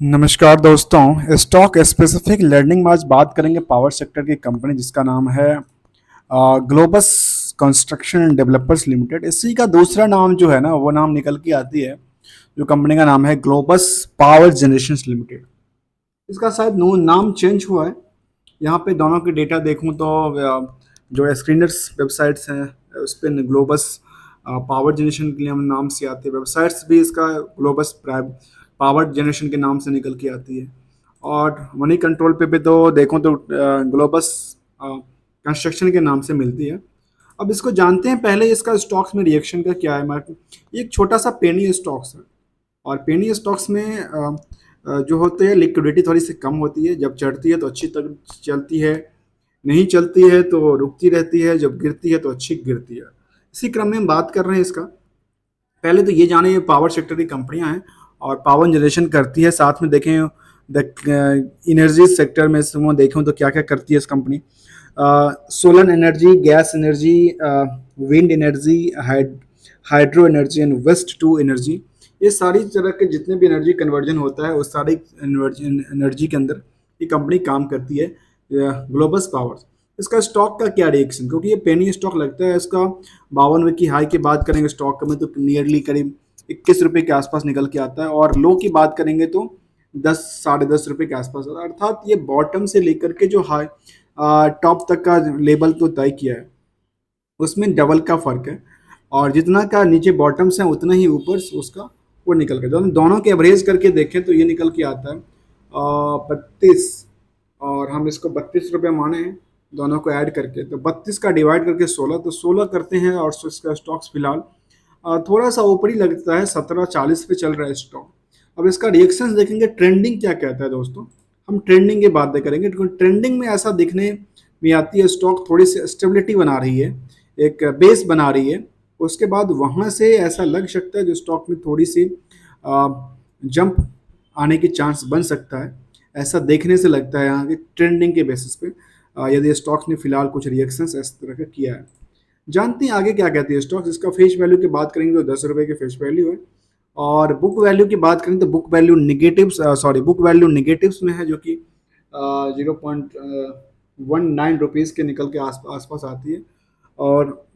नमस्कार दोस्तों। Stock specific learning में आज बात करेंगे पावर सेक्टर की कंपनी जिसका नाम है globus construction and developers limited. इसी का दूसरा नाम जो है ना वो नाम निकल के आती है। जो कंपनी का नाम है ग्लोबस पावर जनरेशन लिमिटेड। इसका शायद नाम चेंज हुआ है। यहाँ पे दोनों के डेटा देखूँ तो जो स्क्रीनर्स वेबसाइट्स हैं उस पर ग्लोबस पावर जनरेशन के लिए हम नाम से आती है। वेबसाइट्स भी इसका ग्लोबस पावर जनरेशन के नाम से निकल के आती है। और मनी कंट्रोल पे भी तो देखो तो ग्लोबस कंस्ट्रक्शन के नाम से मिलती है। अब इसको जानते हैं पहले इसका स्टॉक्स में रिएक्शन का क्या है मार्केट। ये एक छोटा सा पेनी स्टॉक्स है और पेनी स्टॉक्स में जो होते हैं लिक्विडिटी थोड़ी सी कम होती है। जब चढ़ती है तो अच्छी तक चलती है, नहीं चलती है तो रुकती रहती है, जब गिरती है तो अच्छी गिरती है। इसी क्रम में हम बात कर रहे हैं इसका। पहले तो ये जाने ये पावर सेक्टर की कंपनियां हैं और पावर जनरेशन करती है। साथ में देखें द एनर्जी सेक्टर में से वो देखें तो क्या क्या करती है इस company. Solar energy, gas energy, wind energy, hydro energy and waste to energy. ये सारी तरह के जितने भी एनर्जी कन्वर्जन होता है उस सारी एनर्जी के अंदर ये कंपनी काम करती है ग्लोबस पावर। इसका स्टॉक का क्या रिएक्शन, क्योंकि ये पेनी स्टॉक लगता है। इसका 52 की हाई की बात करेंगे स्टॉक में तो नियरली करीब 21 रुपये के आसपास निकल के आता है और लो की बात करेंगे तो 10 साढ़े 10 रुपये के आसपास आता है। अर्थात ये बॉटम से लेकर के जो हाई टॉप तक का लेवल तो तय किया है उसमें डबल का फर्क है। और जितना का नीचे बॉटम से उतना ही ऊपर उसका वो निकल के दोनों के एवरेज करके देखें तो ये निकल के आता है 32। और हम इसको 32 रुपये माने हैं दोनों को ऐड करके, तो 32 का डिवाइड करके 16 तो 16 करते हैं। और इसका स्टॉक्स फिलहाल थोड़ा सा ऊपरी लगता है, 17.40 पे चल रहा है स्टॉक। अब इसका रिएक्शन देखेंगे, ट्रेंडिंग क्या कहता है दोस्तों। हम ट्रेंडिंग की बात करेंगे क्योंकि ट्रेंडिंग में ऐसा दिखने में आती है स्टॉक थोड़ी सी स्टेबिलिटी बना रही है, एक बेस बना रही है। उसके बाद वहाँ से ऐसा लग सकता है जो स्टॉक में थोड़ी सी जंप आने की चांस बन सकता है। ऐसा देखने से लगता है यहाँ की ट्रेंडिंग के बेसिस पे यदि स्टॉक्स ने फिलहाल कुछ रिएक्शंस इस तरह का किया है। जानते हैं आगे क्या कहती है स्टॉक्स। इसका फेस वैल्यू की बात करेंगे तो 10 रुपये के फेस वैल्यू है। और बुक वैल्यू की बात करें तो बुक वैल्यू नेगेटिव्स में है, जो कि 0.19 रुपीज़ के निकल के आसपास आती है। और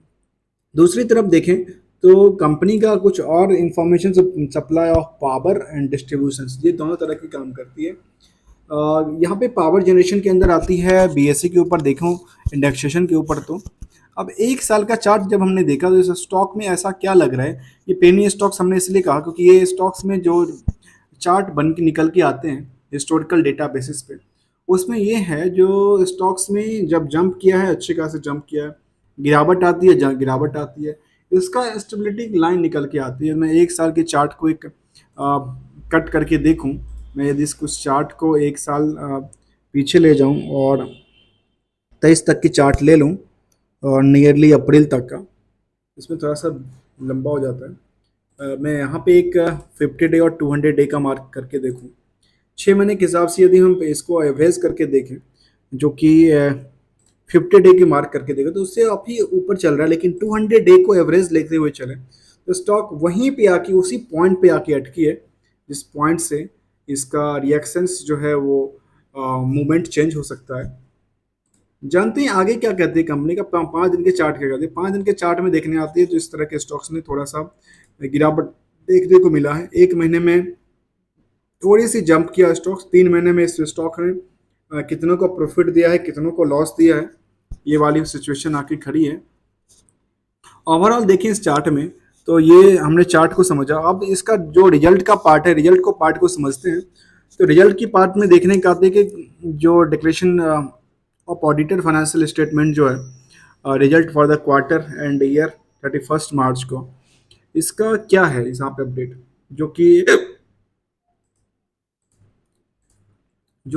दूसरी तरफ देखें तो कंपनी का कुछ और information, supply of power and distribution, ये दोनों तरह की काम करती है। यहाँ पे पावर जनरेशन के अंदर आती है बीएससी के ऊपर देखो, इंडेक्सेशन के ऊपर। तो अब एक साल का चार्ट जब हमने देखा तो इस स्टॉक में ऐसा क्या लग रहा है। ये पेनी स्टॉक्स हमने इसलिए कहा क्योंकि ये स्टॉक्स में जो चार्ट बन के निकल के आते हैं हिस्टोरिकल डेटा बेसिस पे, उसमें ये है जो स्टॉक्स में जब जंप किया है अच्छे खासे जंप किया है, गिरावट आती है जहाँ गिरावट आती है, इसका स्टेबिलिटी लाइन निकल के आती है। मैं एक साल के चार्ट को एक कट करके देखूं, मैं यदि इसको चार्ट को एक साल पीछे ले जाऊं और 23 तक की चार्ट ले लूं और नियरली अप्रैल तक का, इसमें थोड़ा सा लंबा हो जाता है। मैं यहाँ पे एक 50 डे और 200 डे का मार्क करके देखूं। 6 महीने के हिसाब से यदि हम इसको एवरेज करके देखें जो कि 50 डे की मार्क करके देखें तो उससे अभी ऊपर चल रहा है, लेकिन 200 डे को एवरेज लेते हुए चले तो स्टॉक वहीं पे आके उसी पॉइंट पे आके अटकी है जिस पॉइंट से इसका रिएक्शंस जो है वो मूवमेंट चेंज हो सकता है। जानते हैं आगे क्या कहती है कंपनी का 5 दिन के चार्ट क्या कहते हैं। 5 दिन के चार्ट में देखने आती है तो इस तरह के स्टॉक्स में थोड़ा सा गिरावट देखने को मिला है। 1 महीने में थोड़ी सी जंप किया स्टॉक्स, 3 महीने में इस स्टॉक ने कितनों को प्रॉफिट दिया है कितनों को लॉस दिया है, ये वाली सिचुएशन आके खड़ी है। ओवरऑल देखें इस चार्ट में तो ये हमने चार्ट को समझा। अब इसका जो रिजल्ट का पार्ट है, रिजल्ट को पार्ट को समझते हैं। तो रिजल्ट की पार्ट में देखने का आते हैं कि जो declaration of audited financial statement जो है result for the quarter and year 31 मार्च को, इसका क्या है यहाँ पे अपडेट, जो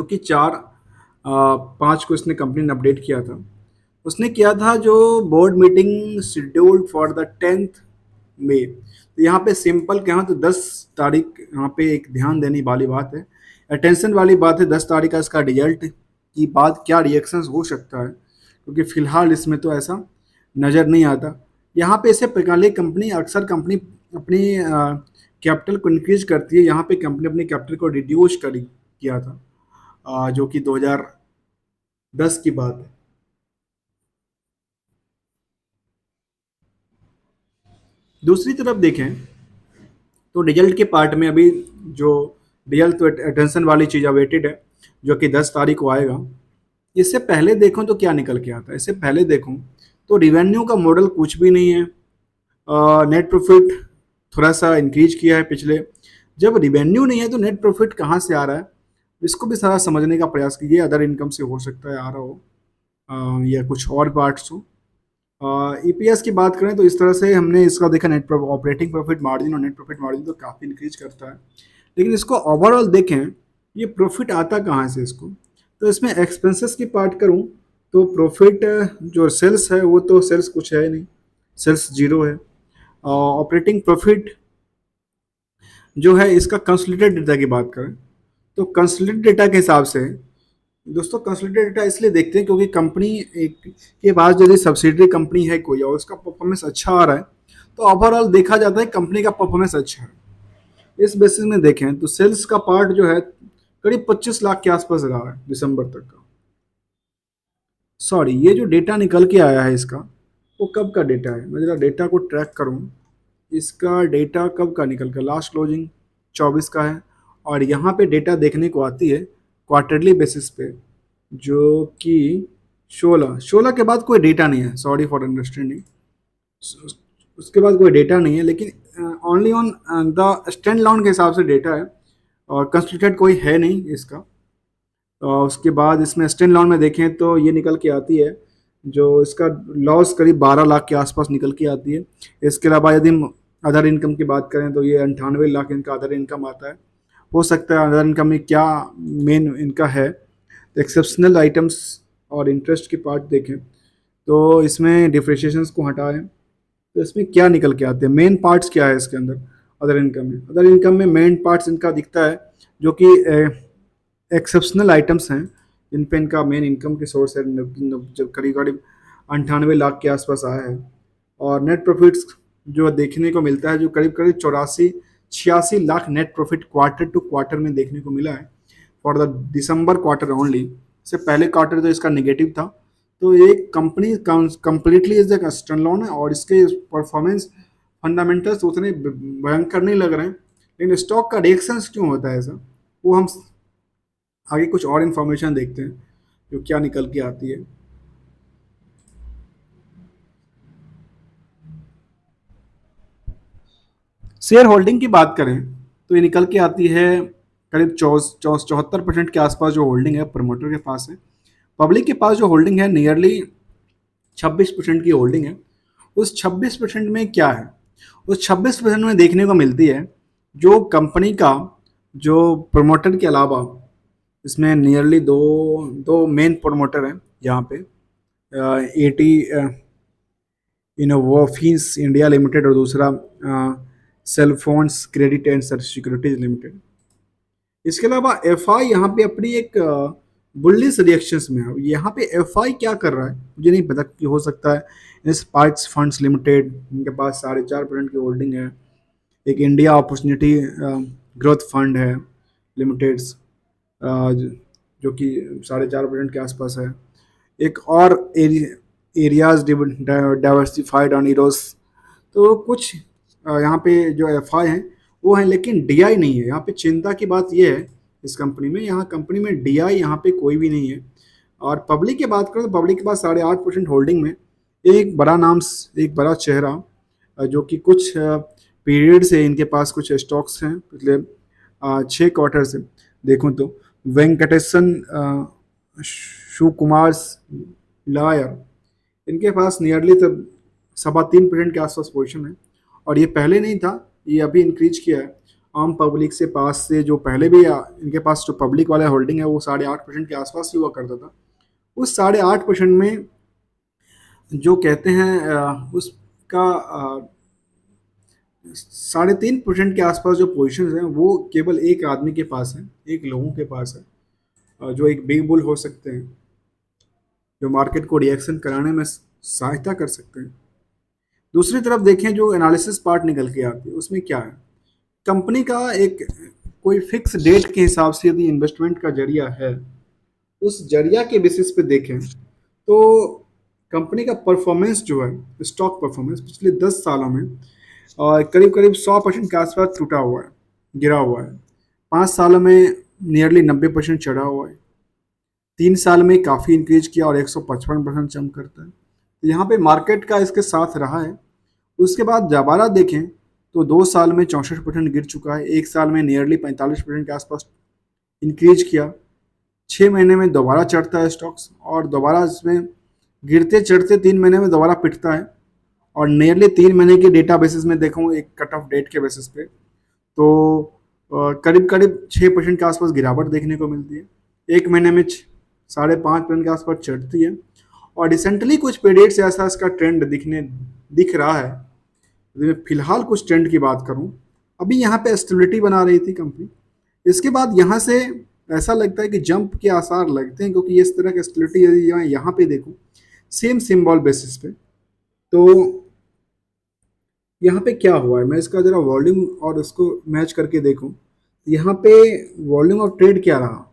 कि 4/5 को इसने कंपनी ने अपडेट किया था। उसने किया था जो board meeting scheduled for the 10th मई। तो यहाँ पे सिंपल कहें तो 10 तारीख यहाँ पे एक ध्यान देने वाली बात है, अटेंशन वाली बात है। 10 तारीख का इसका रिजल्ट की बात क्या रिएक्शंस हो सकता है, क्योंकि फिलहाल इसमें तो ऐसा नज़र नहीं आता। यहाँ पे इसे पहले कंपनी अक्सर कंपनी अपनी कैपिटल को इंक्रीज करती है। यहाँ पे कंपनी अपनी कैपिटल को रिड्यूस कर किया था, जो कि 2010 की बात है। दूसरी तरफ देखें तो रिजल्ट के पार्ट में अभी जो रिजल्ट तो अटेंशन वाली चीज़ अवेटेड है, जो कि 10 तारीख को आएगा। इससे पहले देखूं तो क्या निकल के आता है, इससे पहले देखूं तो रिवेन्यू का मॉडल कुछ भी नहीं है। नेट प्रॉफिट थोड़ा सा इंक्रीज किया है पिछले। जब रिवेन्यू नहीं है तो नेट प्रॉफिट कहाँ से आ रहा है, इसको भी सारा समझने का प्रयास कीजिए। अदर इनकम से हो सकता है आ रहा हो, या कुछ और पार्ट्स हो। ईपीएस की बात करें तो इस तरह से हमने इसका देखा, नेट ऑपरेटिंग प्रॉफिट मार्जिन और नेट प्रॉफिट मार्जिन तो काफ़ी इंक्रीज करता है। लेकिन इसको ओवरऑल देखें, ये प्रॉफिट आता कहाँ से इसको, तो इसमें एक्सपेंसेस की पार्ट करूँ तो प्रॉफिट जो सेल्स है वो तो सेल्स कुछ है नहीं, सेल्स जीरो है। ऑपरेटिंग प्रॉफिट जो है इसका कंसोलिडेटेड डेटा की बात करें तो कंसोलिडेटेड डेटा के हिसाब से दोस्तों, कंसोलिडेटेड डेटा इसलिए देखते हैं क्योंकि कंपनी एक के पास यदि सब्सिडरी कंपनी है कोई और उसका परफॉर्मेंस अच्छा आ रहा है तो ओवरऑल देखा जाता है कंपनी का परफॉर्मेंस अच्छा है। इस बेसिस में देखें तो सेल्स का पार्ट जो है करीब 25 लाख के आसपास रहा है दिसंबर तक का। सॉरी, ये जो डेटा निकल के आया है इसका, वो कब का डेटा है, मैं जरा डेटा को ट्रैक करूं। इसका डेटा कब का निकल कर, लास्ट क्लोजिंग 24 का है। और यहाँ पे डेटा देखने को आती है क्वार्टरली बेसिस पे, जो कि 16 के बाद कोई डेटा नहीं है, सॉरी फॉर अंडरस्टैंडिंग। उसके बाद कोई डेटा नहीं है, लेकिन only on the stand alone के हिसाब से डेटा है और कंस्टिट्यूटेड कोई है नहीं इसका। उसके बाद इसमें स्टैंड अलोन में देखें तो ये निकल के आती है, जो इसका लॉस करीब 12 लाख के आसपास निकल के आती है। इसके अलावा यदि हम अदर इनकम की बात करें तो ये 98 लाख इनका अदर इनकम आता है। हो सकता है अदर इनकम में क्या मेन इनका है, एक्सेप्शनल आइटम्स और इंटरेस्ट की पार्ट देखें तो इसमें डिप्रिसिएशंस को हटाएं तो इसमें क्या निकल के आते हैं, मेन पार्ट्स क्या है इसके अंदर। अदर इनकम में मेन पार्ट्स इनका दिखता है जो कि एक्सेप्शनल आइटम्स हैं, जिन पे इनका मेन इनकम के सोर्स है, जब करीब करीब 98 लाख के आसपास आया है। और नेट प्रॉफिट्स जो देखने को मिलता है, जो करीब करीब 84-86 lakh net profit quarter to quarter में देखने को मिला है for the December quarter only. इससे पहले क्वार्टर तो इसका नेगेटिव था। तो ये कंपनी कंप्लीटली इज एक स्टैंडअलोन है और इसके परफॉर्मेंस फंडामेंटल्स उतने भयंकर नहीं लग रहे हैं। लेकिन स्टॉक का रिएक्शंस क्यों होता है ऐसा, वो हम आगे कुछ और इन्फॉर्मेशन देखते हैं जो क्या निकल के आती है। शेयर होल्डिंग की बात करें तो ये निकल के आती है करीब 74% के आसपास जो होल्डिंग है प्रमोटर के पास है। पब्लिक के पास जो होल्डिंग है नियरली 26% की होल्डिंग है। उस 26% में क्या है, उस 26% में देखने को मिलती है जो कंपनी का जो प्रमोटर के अलावा इसमें नियरली दो दो मेन प्रमोटर हैं यहाँ पे, 80 इनोवोफिन्स इंडिया लिमिटेड और दूसरा cellphones credit and securities limited. इसके अलावा एफ आई यहाँ पे अपनी एक बुलिश रिएक्शंस में है। यहाँ पे एफ आई क्या कर रहा है मुझे नहीं पता, कि हो सकता है इस पार्ट्स फंड्स लिमिटेड, इनके पास 4.5% की होल्डिंग है। एक इंडिया अपॉर्चुनिटी ग्रोथ फंड है लिमिटेड्स, जो कि 4.5% के आसपास है। एक और एरियाज डाइवर्सिफाइड ऑन इरोस। तो कुछ यहाँ पे जो एफ आई हैं वो हैं, लेकिन डी आई नहीं है। यहाँ पे चिंता की बात ये है इस कंपनी में, यहाँ कंपनी में डी आई यहाँ पे कोई भी नहीं है। और पब्लिक की बात करें तो पब्लिक के पास 8.5% होल्डिंग में एक बड़ा नाम, एक बड़ा चेहरा, जो कि कुछ पीरियड से इनके पास कुछ स्टॉक्स हैं पिछले 6 क्वार्टर से देखूँ तो वेंकटेशन शिवकुमार लायर, इनके पास नियरली तब 3.25% के आसपास पोजीशन है। और ये पहले नहीं था, ये अभी इंक्रीज किया है। आम पब्लिक से पास से जो पहले भी इनके पास जो पब्लिक वाला होल्डिंग है वो 8.5% के आसपास ही हुआ करता था। उस 8.5% में जो कहते हैं उसका 3.5% के आसपास जो पोजीशन हैं वो केवल एक आदमी के पास है, एक लोगों के पास है, जो एक बिग बुल हो सकते हैं, जो मार्केट को रिएक्शन कराने में सहायता कर सकते हैं। दूसरी तरफ देखें जो एनालिसिस पार्ट निकल के आती है उसमें क्या है, कंपनी का एक कोई फिक्स डेट के हिसाब से यदि इन्वेस्टमेंट का जरिया है, उस जरिया के बेसिस पे देखें तो कंपनी का परफॉर्मेंस जो है, स्टॉक परफॉर्मेंस पिछले 10 सालों में करीब करीब 100% के आसपास टूटा हुआ है, गिरा हुआ है। 5 सालों में नियरली 90% चढ़ा हुआ है। 3 साल में काफ़ी इंक्रीज किया और 155% जंप करता है। तो यहाँ पे मार्केट का इसके साथ रहा है। उसके बाद दोबारा देखें तो 2 साल में 64% गिर चुका है। 1 साल में नियरली 45% के आसपास इंक्रीज किया। 6 महीने में दोबारा चढ़ता है स्टॉक्स और दोबारा इसमें गिरते चढ़ते 3 महीने में दोबारा पिटता है। और नियरली 3 महीने के डेटा बेसिस में देखूँ, एक कट ऑफ डेट के बेसिस पे, तो करीब करीब 6% के आसपास गिरावट देखने को मिलती है। 1 महीने में 5.5% के आसपास चढ़ती है। और रिसेंटली कुछ पीरियड से ऐसा इसका ट्रेंड दिख रहा है। यदि मैं फिलहाल कुछ ट्रेंड की बात करूं, अभी यहाँ पे स्टेबिलिटी बना रही थी कंपनी। इसके बाद यहाँ से ऐसा लगता है कि जंप के आसार लगते हैं, क्योंकि इस तरह की स्टेबिलिटी यदि मैं यहाँ पे देखूं सेम सिंबल बेसिस पे, तो यहाँ पे क्या हुआ है, मैं इसका जरा वॉल्यूम और उसको मैच करके देखूं। यहाँ पे वॉल्यूम ऑफ ट्रेड क्या रहा,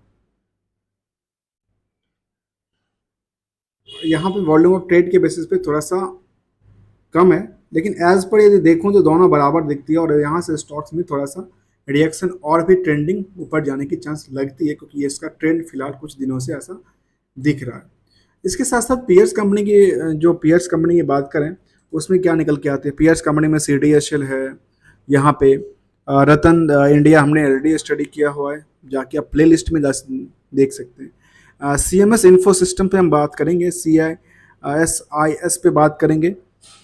यहाँ पे वॉल्यूम ऑफ ट्रेड के बेसिस पे थोड़ा सा कम है, लेकिन एज पर यदि देखूं तो दोनों बराबर दिखती है। और यहाँ से स्टॉक्स में थोड़ा सा रिएक्शन और भी ट्रेंडिंग ऊपर जाने की चांस लगती है, क्योंकि इसका ट्रेंड फिलहाल कुछ दिनों से ऐसा दिख रहा है। इसके साथ साथ पीयर्स कंपनी की, जो पीयर्स कंपनी की बात करें उसमें क्या निकल के आते हैं। पीयर्स कंपनी में CDSL है, यहाँ पे रतन इंडिया हमने ऑलरेडी स्टडी किया हुआ है, जाके आप प्ले लिस्ट में देख सकते हैं। CMS इंफो सिस्टम पे हम बात करेंगे, CISIS पे बात करेंगे,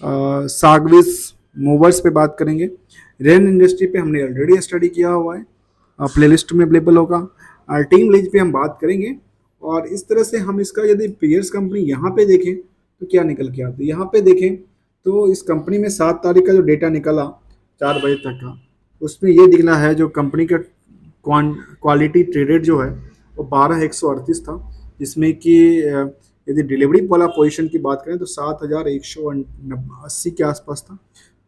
सागविस मूवर्स पे बात करेंगे। रेन इंडस्ट्री पे हमने ऑलरेडी स्टडी किया हुआ है, प्ले लिस्ट में अवेलेबल होगा। टीम लीज पे हम बात करेंगे। और इस तरह से हम इसका यदि पीयर्स कंपनी यहाँ पे देखें तो क्या निकल के आता है। यहाँ पे देखें तो इस कंपनी में 7 तारीख का जो डेटा निकला 4 बजे तक का, उसमें ये दिखना है जो कंपनी का क्वालिटी ट्रेडेड जो है वो 12,138 था, जिसमें कि यदि डिलीवरी वाला पोजीशन की बात करें तो 7,180 के आसपास था,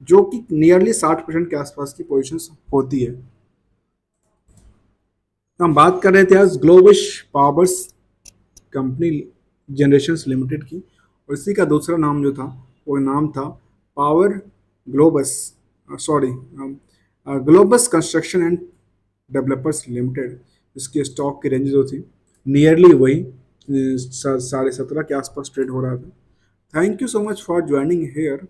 जो कि नियरली 60% के आसपास की पोजीशंस होती है। तो हम बात कर रहे थे आज ग्लोबिश पावर्स कंपनी जनरेशंस लिमिटेड की, और इसी का दूसरा नाम जो था वो नाम था power globus, sorry, globus construction and developers limited. इसकी स्टॉक की रेंज जो थी नियरली वही 17.5 के आसपास ट्रेड हो रहा था। Thank you so much for joining hair.